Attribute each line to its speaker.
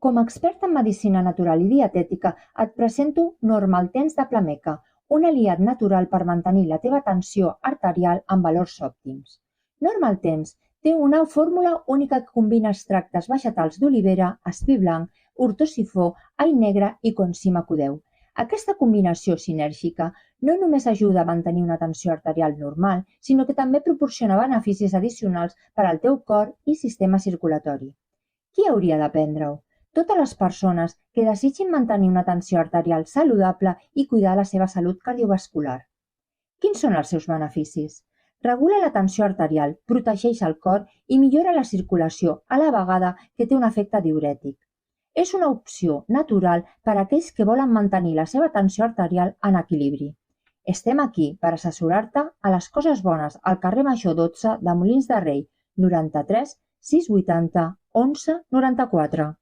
Speaker 1: Com a expert en medicina natural i dietètica, et presento Normaltens de Plameca, un aliat natural per mantenir la teva tensió arterial en valors òptims. Normaltens té una fórmula única que combina extractes vegetals d'olivera, espí blanc, ortosifó, all negre i coenzima Q10. Aquesta combinació sinèrgica no només ajuda a mantenir una tensió arterial normal, sinó que també proporciona beneficis addicionals per al teu cor i sistema circulatori. Qui hauria de prendre-ho? Totes les persones que desitgin mantenir una tensió arterial saludable i cuidar la seva salut cardiovascular. Quins són els seus beneficis? Regula la tensió arterial, protegeix el cor i millora la circulació, a la vegada que té un efecte diürètic. És una opció natural per a aquells que volen mantenir la seva tensió arterial en equilibri. Estem aquí per assessorar-te a les coses bones al carrer Major 12 de Molins de Rei, 93 680 11 94.